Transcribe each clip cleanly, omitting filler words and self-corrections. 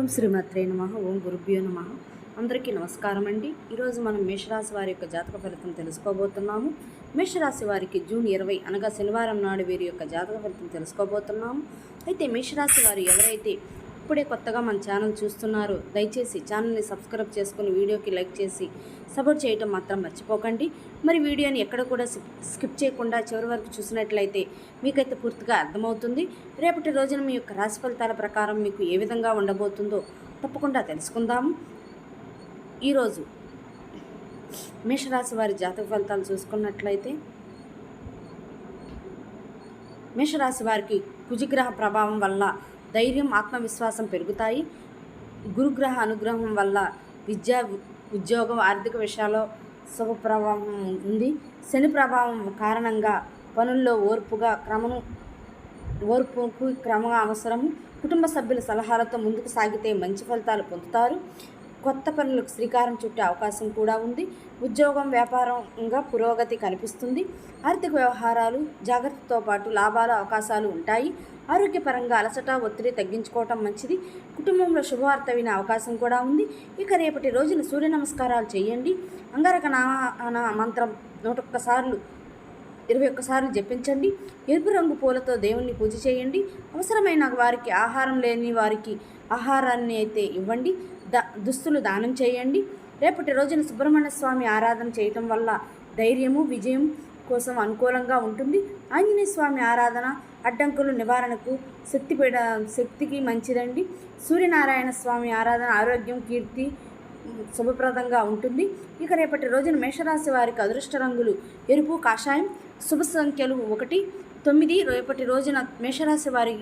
ఓం శ్రీమాత్రే నమః. ఓం గురుభ్యో నమః. అందరికీ నమస్కారం అండి. ఈరోజు మనం మేషరాశి వారి యొక్క జాతక ఫలితం తెలుసుకోబోతున్నాము. మేషరాశి వారికి జూన్ 20 అనగా శనివారం నాడు వీరి యొక్క జాతక ఫలితం తెలుసుకోబోతున్నాము. అయితే మేషరాశి వారు ఎవరైతే ఇప్పుడే కొత్తగా మన ఛానల్ చూస్తున్నారో దయచేసి ఛానల్ని సబ్స్క్రైబ్ చేసుకుని వీడియోకి లైక్ చేసి సపోర్ట్ చేయడం మాత్రం మర్చిపోకండి. మరి వీడియోని ఎక్కడ కూడా స్కిప్ చేయకుండా చివరి వరకు చూసినట్లయితే మీకైతే పూర్తిగా అర్థమవుతుంది. రేపటి రోజున మీ యొక్క రాశి ఫలితాల ప్రకారం మీకు ఏ విధంగా ఉండబోతుందో తప్పకుండా తెలుసుకుందాము. ఈరోజు మేషరాశి వారి జాతక ఫలితాలు చూసుకున్నట్లయితే మేషరాశి వారికి కుజగ్రహ ప్రభావం వల్ల ధైర్యం, ఆత్మవిశ్వాసం పెరుగుతాయి. గురుగ్రహ అనుగ్రహం వల్ల విద్య, ఉద్యోగం, ఆర్థిక విషయాల్లో శుభ ప్రభావం ఉంది. శని ప్రభావం కారణంగా పనుల్లో ఓర్పుకు క్రమం అవసరం. కుటుంబ సభ్యుల సలహాలతో ముందుకు సాగితే మంచి ఫలితాలు పొందుతారు. కొత్త పనులకు శ్రీకారం చుట్టే అవకాశం కూడా ఉంది. ఉద్యోగం, వ్యాపారంగా పురోగతి కనిపిస్తుంది. ఆర్థిక వ్యవహారాలు జాగ్రత్తతో పాటు లాభాలు అవకాశాలు ఉంటాయి. ఆరోగ్యపరంగా అలసట, ఒత్తిడి తగ్గించుకోవటం మంచిది. కుటుంబంలో శుభవార్త వినే అవకాశం కూడా ఉంది. ఇక రేపటి రోజున సూర్య నమస్కారాలు చేయండి. అంగారక నామ మంత్రం 21 సార్లు జపించండి. ఎరుపు రంగు పూలతో దేవుణ్ణి పూజ చేయండి. అవసరమైన వారికి, ఆహారం లేని వారికి ఆహారాన్ని అయితే ఇవ్వండి. దుస్తులు దానం చేయండి. రేపటి రోజున సుబ్రహ్మణ్య స్వామి ఆరాధన చేయటం వల్ల ధైర్యము, విజయం కోసం అనుకూలంగా ఉంటుంది. ఆంజనేయ స్వామి ఆరాధన అడ్డంకులు నివారణకు శక్తికి మంచిదండి. సూర్యనారాయణ స్వామి ఆరాధన ఆరోగ్యం, కీర్తి శుభప్రదంగా ఉంటుంది. ఇక రేపటి రోజున మేషరాశి వారికి అదృష్ట రంగులు ఎరుపు, కాషాయం. శుభ సంఖ్యలు 1, 9. రేపటి రోజున మేషరాశి వారి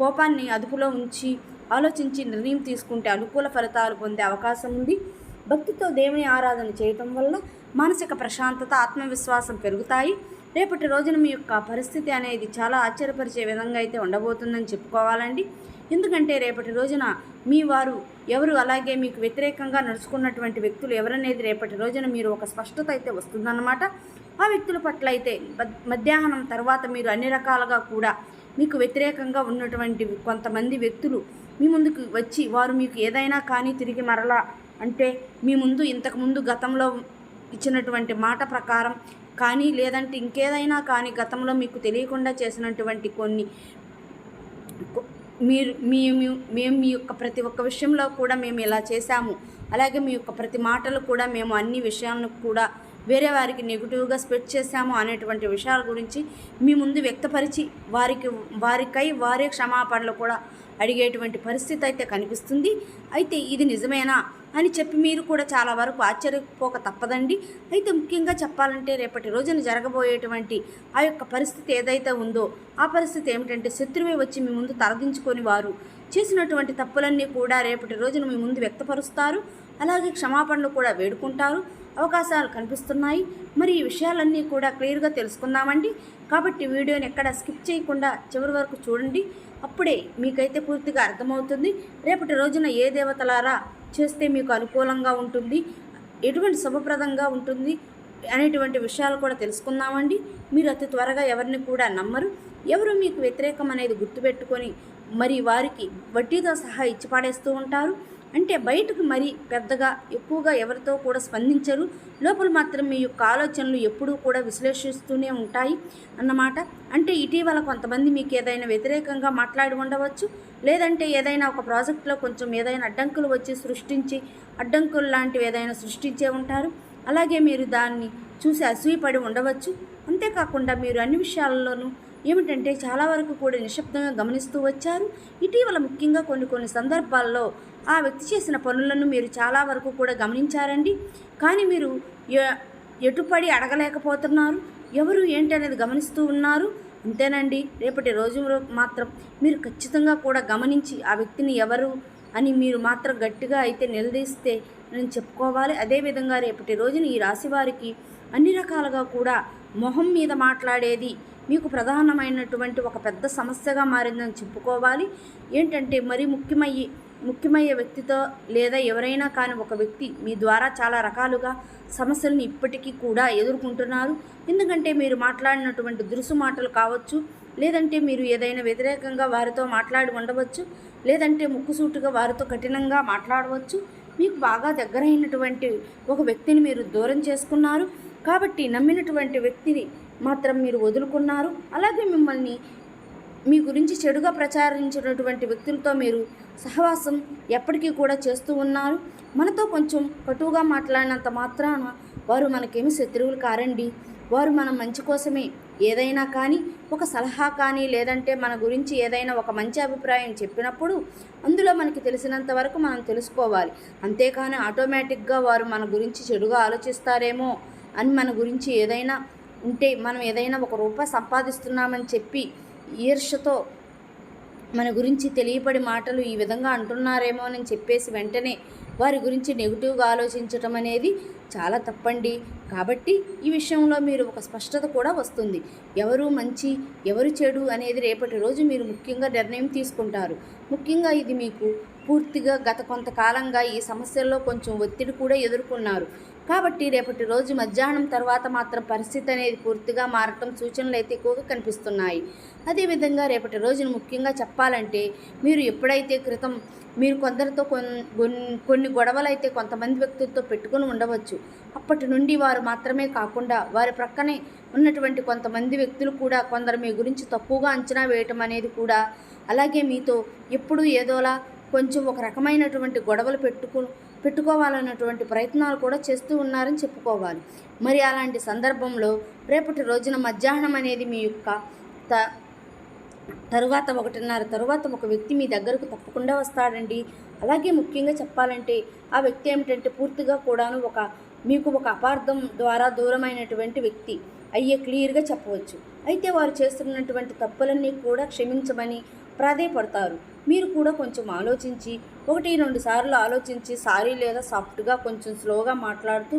కోపాన్ని అదుపులో ఉంచి ఆలోచించి నిర్ణయం తీసుకుంటే అనుకూల ఫలితాలు పొందే అవకాశం ఉంది. భక్తితో దేవుని ఆరాధన చేయటం వల్ల మానసిక ప్రశాంతత, ఆత్మవిశ్వాసం పెరుగుతాయి. రేపటి రోజున మీ యొక్క పరిస్థితి అనేది చాలా ఆశ్చర్యపరిచే విధంగా అయితే ఉండబోతుందని చెప్పుకోవాలండి. ఎందుకంటే రేపటి రోజున మీ వారు ఎవరు, అలాగే మీకు వ్యతిరేకంగా నడుచుకున్నటువంటి వ్యక్తులు ఎవరనేది రేపటి రోజున మీరు ఒక స్పష్టత అయితే వస్తుందన్నమాట. ఆ వ్యక్తుల పట్ల అయితే మధ్యాహ్నం తర్వాత మీరు అన్ని రకాలుగా కూడా మీకు వ్యతిరేకంగా ఉన్నటువంటి కొంతమంది వ్యక్తులు మీ ముందుకు వచ్చి వారు మీకు ఏదైనా కానీ తిరిగి మరలా అంటే మీ ముందు ఇంతకుముందు గతంలో ఇచ్చినటువంటి మాట ప్రకారం కానీ లేదంటే ఇంకేదైనా కానీ గతంలో మీకు తెలియకుండా చేసినటువంటి కొన్ని మేము మీ యొక్క ప్రతి ఒక్క విషయంలో కూడా మేము ఇలా చేశాము, అలాగే మీ యొక్క ప్రతి మాటలు కూడా మేము అన్ని విషయాలను కూడా వేరే వారికి నెగిటివ్గా స్ప్రెడ్ చేశాము అనేటువంటి విషయాల గురించి మీ ముందు వ్యక్తపరిచి వారే క్షమాపణలు కూడా అడిగేటువంటి పరిస్థితి అయితే కనిపిస్తుంది. అయితే ఇది నిజమేనా అని చెప్పి మీరు కూడా చాలా వరకు ఆశ్చర్యపోక తప్పదండి. అయితే ముఖ్యంగా చెప్పాలంటే రేపటి రోజున జరగబోయేటువంటి ఆ యొక్క పరిస్థితి ఏదైతే ఉందో ఆ పరిస్థితి ఏమిటంటే శత్రువే వచ్చి మీ ముందు తలదించుకొని వారు చేసినటువంటి తప్పులన్నీ కూడా రేపటి రోజున మీ ముందు వ్యక్తపరుస్తారు. అలాగే క్షమాపణలు కూడా వేడుకుంటారు. అవకాశాలు కనిపిస్తున్నాయి. మరి ఈ విషయాలన్నీ కూడా క్లియర్గా తెలుసుకుందామండి. కాబట్టి వీడియోని ఎక్కడ స్కిప్ చేయకుండా చివరి వరకు చూడండి. అప్పుడే మీకైతే పూర్తిగా అర్థమవుతుంది. రేపటి రోజున ఏ దేవతలారా చేస్తే మీకు అనుకూలంగా ఉంటుంది, ఎటువంటి శుభప్రదంగా ఉంటుంది అనేటువంటి విషయాలు కూడా తెలుసుకుందామండి. మీరు అతి త్వరగా ఎవరిని కూడా నమ్మరు. ఎవరు మీకు వ్యతిరేకం అనేది గుర్తుపెట్టుకొని మరి వారికి వడ్డీతో సహా ఇచ్చి పాడేస్తూ ఉంటారు. అంటే బయటకు మరీ పెద్దగా ఎక్కువగా ఎవరితో కూడా స్పందించరు. లోపల మాత్రం మీ యొక్క ఆలోచనలు ఎప్పుడూ కూడా విశ్లేషిస్తూనే ఉంటాయి అన్నమాట. అంటే ఇటీవల కొంతమంది మీకు ఏదైనా వ్యతిరేకంగా మాట్లాడి ఉండవచ్చు, లేదంటే ఏదైనా ఒక ప్రాజెక్టులో కొంచెం ఏదైనా అడ్డంకులు వచ్చి అడ్డంకులు లాంటివి ఏదైనా సృష్టించే ఉంటారు. అలాగే మీరు దాన్ని చూసి అసూయపడి ఉండవచ్చు. అంతేకాకుండా మీరు అన్ని విషయాల్లోనూ ఏమిటంటే చాలా వరకు కూడా నిశ్శబ్దంగా గమనిస్తూ వచ్చారు. ఇటీవల ముఖ్యంగా కొన్ని సందర్భాల్లో ఆ వ్యక్తి చేసిన పనులను మీరు చాలా వరకు కూడా గమనించారండి. కానీ మీరు ఎటుపడి అడగలేకపోతున్నారు. ఎవరు ఏంటి అనేది గమనిస్తూ ఉన్నారు. అంతేనండి. రేపటి రోజు మాత్రం మీరు ఖచ్చితంగా కూడా గమనించి ఆ వ్యక్తిని ఎవరు అని మీరు మాత్రం గట్టిగా అయితే నిలదీస్తే నేను చెప్పుకోవాలి. అదేవిధంగా రేపటి రోజున ఈ రాశి వారికి అన్ని రకాలుగా కూడా మొహం మీద మాట్లాడేది మీకు ప్రధానమైనటువంటి ఒక పెద్ద సమస్యగా మారిందని చెప్పుకోవాలి. ఏంటంటే మరి ముఖ్యమయ్యే వ్యక్తితో లేదా ఎవరైనా కానీ ఒక వ్యక్తి మీ ద్వారా చాలా రకాలుగా సమస్యలను ఇప్పటికీ కూడా ఎదుర్కొంటున్నారు. ఎందుకంటే మీరు మాట్లాడినటువంటి దురుసు మాటలు కావచ్చు, లేదంటే మీరు ఏదైనా వ్యతిరేకంగా వారితో మాట్లాడి ఉండవచ్చు, లేదంటే ముక్కుసూటిగా వారితో కఠినంగా మాట్లాడవచ్చు. మీకు బాగా దగ్గరైనటువంటి ఒక వ్యక్తిని మీరు దూరం చేసుకున్నారు కాబట్టి నమ్మినటువంటి వ్యక్తిని మాత్రం మీరు వదులుకున్నారు. అలాగే మిమ్మల్ని మీ గురించి చెడుగా ప్రచారించినటువంటి వ్యక్తులతో మీరు సహవాసం ఎప్పటికీ కూడా చేస్తూ ఉన్నారు. మనతో కొంచెం కటువుగా మాట్లాడినంత మాత్రాన వారు మనకేమి శత్రువులు కారండి. వారు మన మంచి కోసమే ఏదైనా కానీ ఒక సలహా కానీ లేదంటే మన గురించి ఏదైనా ఒక మంచి అభిప్రాయం చెప్పినప్పుడు అందులో మనకి తెలిసినంత వరకు మనం తెలుసుకోవాలి. అంతేకాని ఆటోమేటిక్గా వారు మన గురించి చెడుగా ఆలోచిస్తారేమో అని మన గురించి ఏదైనా ఉంటే మనం ఏదైనా ఒక రూపాయి సంపాదిస్తున్నామని చెప్పి ఈర్ష్యతో మన గురించి తెలియపడి మాటలు ఈ విధంగా అంటున్నారేమో అని చెప్పేసి వెంటనే వారి గురించి నెగిటివ్గా ఆలోచించటం అనేది చాలా తప్పండి. కాబట్టి ఈ విషయంలో మీరు ఒక స్పష్టత కూడా వస్తుంది. ఎవరు మంచి ఎవరు చెడు అనేది రేపటి రోజు మీరు ముఖ్యంగా నిర్ణయం తీసుకుంటారు. ముఖ్యంగా ఇది మీకు పూర్తిగా గత కొంతకాలంగా ఈ సమస్యల్లో కొంచెం ఒత్తిడి కూడా ఎదుర్కొన్నారు కాబట్టి రేపటి రోజు మధ్యాహ్నం తర్వాత మాత్రం పరిస్థితి అనేది పూర్తిగా మారటం సూచనలు అయితే ఎక్కువగా కనిపిస్తున్నాయి. అదేవిధంగా రేపటి రోజును ముఖ్యంగా చెప్పాలంటే మీరు ఎప్పుడైతే క్రితం మీరు కొందరితో కొన్ని గొడవలు అయితే కొంతమంది వ్యక్తులతో పెట్టుకుని ఉండవచ్చు. అప్పటి నుండి వారు మాత్రమే కాకుండా వారి ప్రక్కనే ఉన్నటువంటి కొంతమంది వ్యక్తులు కూడా కొందరు మీ గురించి తక్కువగా అంచనా వేయటం అనేది కూడా, అలాగే మీతో ఎప్పుడూ ఏదోలా కొంచెం ఒక రకమైనటువంటి గొడవలు పెట్టుకోవాలన్నటువంటి ప్రయత్నాలు కూడా చేస్తూ ఉన్నారని చెప్పుకోవాలి. మరి అలాంటి సందర్భంలో రేపటి రోజున మధ్యాహ్నం అనేది మీ యొక్క తరువాత 1:30 తరువాత ఒక వ్యక్తి మీ దగ్గరకు తప్పకుండా వస్తాడండి. అలాగే ముఖ్యంగా చెప్పాలంటే ఆ వ్యక్తి ఏమిటంటే పూర్తిగా కూడాను మీకు ఒక అపార్థం ద్వారా దూరమైనటువంటి వ్యక్తి అయ్యే క్లియర్గా చెప్పవచ్చు. అయితే వారు చేస్తున్నటువంటి తప్పులన్నీ కూడా క్షమించమని ప్రాధేయపడతారు. మీరు కూడా కొంచెం ఆలోచించి 1-2 సార్లు ఆలోచించి సారీ లేదా సాఫ్ట్గా కొంచెం స్లోగా మాట్లాడుతూ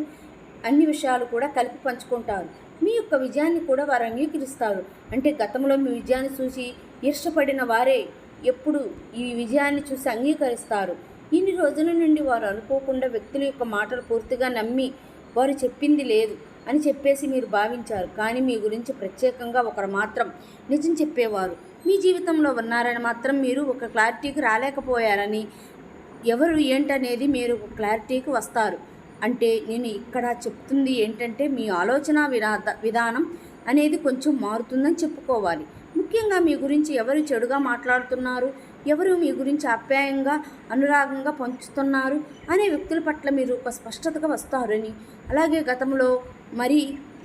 అన్ని విషయాలు కూడా కలిపి పంచుకుంటారు. మీ యొక్క విజయాన్ని కూడా వారు అంగీకరిస్తారు. అంటే గతంలో మీ విజయాన్ని చూసి ఈర్ష్యపడిన వారే ఎప్పుడు ఈ విజయాన్ని చూసి అంగీకరిస్తారు. ఇన్ని రోజుల నుండి వారు అనుకోకుండా వ్యక్తుల యొక్క మాటలు పూర్తిగా నమ్మి వారు చెప్పింది లేదు అని చెప్పేసి మీరు భావించారు. కానీ మీ గురించి ప్రత్యేకంగా ఒకరు మాత్రం నిజం చెప్పేవారు మీ జీవితంలో ఉన్నారని మాత్రం మీరు ఒక క్లారిటీకి రాలేకపోయారని, ఎవరు ఏంటనేది మీరు ఒక క్లారిటీకి వస్తారు. అంటే నేను ఇక్కడ చెప్తుంది ఏంటంటే మీ ఆలోచన విధానం అనేది కొంచెం మారుతుందని చెప్పుకోవాలి. ముఖ్యంగా మీ గురించి ఎవరు చెడుగా మాట్లాడుతున్నారు, ఎవరు మీ గురించి ఆప్యాయంగా అనురాగంగా పంచుతున్నారు అనే వ్యక్తుల పట్ల మీరు ఒక స్పష్టతగా వస్తారని, అలాగే గతంలో మరి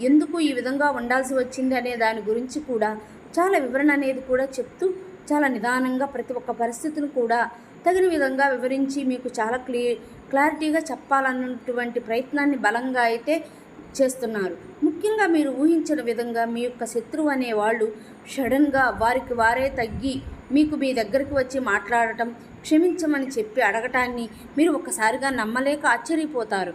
ఎందుకు ఈ విధంగా ఉండాల్సి వచ్చింది అనే దాని గురించి కూడా చాలా వివరణ అనేది కూడా చెప్తూ చాలా నిదానంగా ప్రతి ఒక్క పరిస్థితిని కూడా తగిన విధంగా వివరించి మీకు చాలా క్లారిటీగా చెప్పాలన్నటువంటి ప్రయత్నాన్ని బలంగా అయితే చేస్తున్నారు. ముఖ్యంగా మీరు ఊహించిన విధంగా మీ యొక్క శత్రువు అనేవాళ్ళు సడన్గా వారికి వారే తగ్గి మీకు మీ దగ్గరికి వచ్చి మాట్లాడటం, క్షమించమని చెప్పి అడగటాన్ని మీరు ఒక్కసారిగా నమ్మలేక ఆశ్చర్యపోతారు.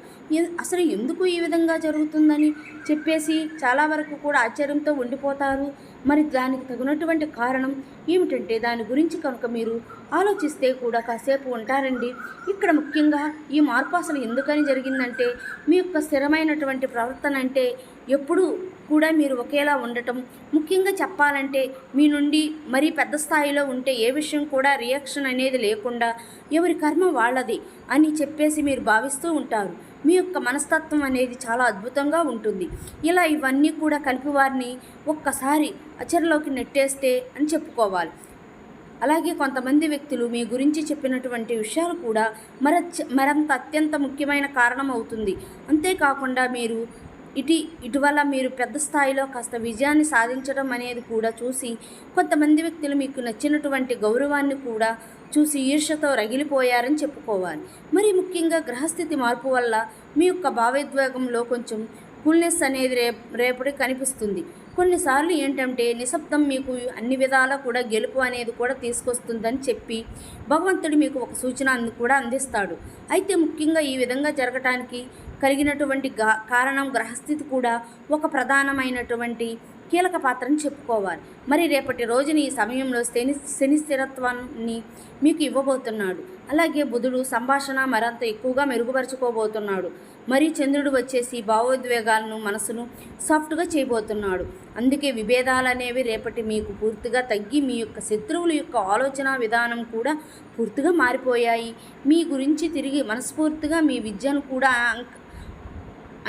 అసలు ఎందుకు ఈ విధంగా జరుగుతుందని చెప్పేసి చాలా వరకు కూడా ఆశ్చర్యంతో ఉండిపోతారు. మరి దానికి తగినటువంటి కారణం ఏమిటంటే దాని గురించి కనుక మీరు ఆలోచిస్తే కూడా కాసేపు ఉంటారండి. ఇక్కడ ముఖ్యంగా ఈ మార్పు అసలు ఎందుకని జరిగిందంటే మీ యొక్క స్థిరమైనటువంటి ప్రవర్తన అంటే ఎప్పుడూ కూడా మీరు ఒకేలా ఉండటం, ముఖ్యంగా చెప్పాలంటే మీ నుండి మరీ పెద్ద స్థాయిలో ఉంటే ఏ విషయం కూడా రియాక్షన్ అనేది లేకుండా ఎవరి కర్మ వాళ్ళది అని చెప్పేసి మీరు భావిస్తూ ఉంటారు. మీ యొక్క మనస్తత్వం అనేది చాలా అద్భుతంగా ఉంటుంది. ఇలా ఇవన్నీ కూడా కలిపి వారిని ఒక్కసారి అచరలోకి నెట్టేస్తే అని చెప్పుకోవాలి. అలాగే కొంతమంది వ్యక్తులు మీ గురించి చెప్పినటువంటి విషయాలు కూడా మరంత అత్యంత ముఖ్యమైన కారణం అవుతుంది. అంతేకాకుండా మీరు ఇటీవల మీరు పెద్ద స్థాయిలో కాస్త విజయాన్ని సాధించడం అనేది కూడా చూసి కొంతమంది వ్యక్తులు మీకు నచ్చినటువంటి గౌరవాన్ని కూడా చూసి ఈర్ష్యతో రగిలిపోయారని చెప్పుకోవాలి. మరి ముఖ్యంగా గ్రహస్థితి మార్పు వల్ల మీ యొక్క భావోద్వేగంలో కొంచెం కూల్నెస్ అనేది రేపటి కనిపిస్తుంది. కొన్నిసార్లు ఏంటంటే నిశ్శబ్దం మీకు అన్ని విధాలా కూడా గెలుపు అనేది కూడా తీసుకొస్తుందని చెప్పి భగవంతుడు మీకు ఒక సూచన కూడా అందిస్తాడు. అయితే ముఖ్యంగా ఈ విధంగా జరగటానికి కలిగినటువంటి కారణం గ్రహస్థితి కూడా ఒక ప్రధానమైనటువంటి కీలక పాత్రని చెప్పుకోవాలి. మరి రేపటి రోజున ఈ సమయంలో శని స్థిరత్వాన్ని మీకు ఇవ్వబోతున్నాడు. అలాగే బుధుడు సంభాషణ మరింత ఎక్కువగా మెరుగుపరుచుకోబోతున్నాడు. మరి చంద్రుడు వచ్చేసి భావోద్వేగాలను మనసును సాఫ్ట్గా చేయబోతున్నాడు. అందుకే విభేదాలు అనేవి రేపటి మీకు పూర్తిగా తగ్గి మీ యొక్క శత్రువుల యొక్క ఆలోచన విధానం కూడా పూర్తిగా మారిపోయాయి. మీ గురించి తిరిగి మనస్ఫూర్తిగా మీ విద్యను కూడా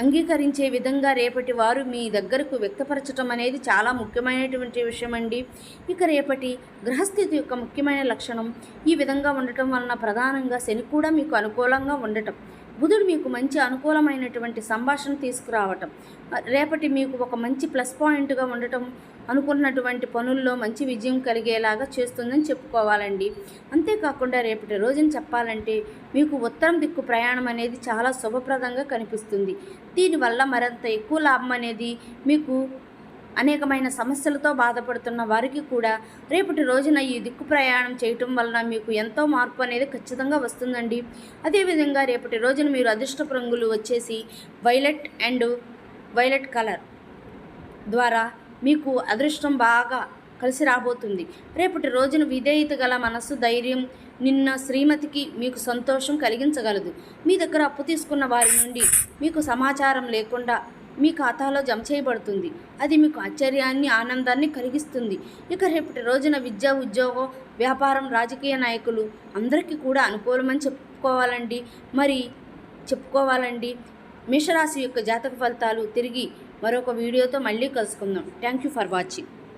అంగీకరించే విధంగా రేపటి వారు మీ దగ్గరకు వ్యక్తపరచడం అనేది చాలా ముఖ్యమైనటువంటి విషయం అండి. ఇక రేపటి గ్రహస్థితి యొక్క ముఖ్యమైన లక్షణం ఈ విధంగా ఉండటం వలన ప్రధానంగా శని కూడా మీకు అనుకూలంగా ఉండటం, బుధుడు మీకు మంచి అనుకూలమైనటువంటి సంభాషణ తీసుకురావటం రేపటి మీకు ఒక మంచి ప్లస్ పాయింట్గా ఉండటం, అనుకున్నటువంటి పనుల్లో మంచి విజయం కలిగేలాగా చేస్తుందని చెప్పుకోవాలండి. అంతేకాకుండా రేపటి రోజున చెప్పాలంటే మీకు ఉత్తరం దిక్కు ప్రయాణం అనేది చాలా శుభప్రదంగా కనిపిస్తుంది. దీనివల్ల మరింత ఎక్కువ లాభం అనేది మీకు అనేకమైన సమస్యలతో బాధపడుతున్న వారికి కూడా రేపటి రోజున ఈ దిక్కు ప్రయాణం చేయటం వలన మీకు ఎంతో మార్పు అనేది ఖచ్చితంగా వస్తుందండి. అదేవిధంగా రేపటి రోజున మీరు అదృష్టపు రంగులు వచ్చేసి వైలెట్ కలర్ ద్వారా మీకు అదృష్టం బాగా కలిసి రాబోతుంది. రేపటి రోజున విధేయత గల మనస్సు, ధైర్యం నిన్న శ్రీమతికి మీకు సంతోషం కలిగించగలదు. మీ దగ్గర అప్పు తీసుకున్న వారి నుండి మీకు సమాచారం లేకుండా మీ ఖాతాలో జమ చేయబడుతుంది. అది మీకు ఆశ్చర్యాన్ని, ఆనందాన్ని కలిగిస్తుంది. ఇక రేపటి రోజున విద్య, ఉద్యోగం, వ్యాపారం, రాజకీయ నాయకులు అందరికీ కూడా అనుకూలమని చెప్పుకోవాలండి. మేషరాశి యొక్క జాతక ఫలితాలు తిరిగి మరొక వీడియోతో మళ్ళీ కలుసుకుందాం. Thank you for watching.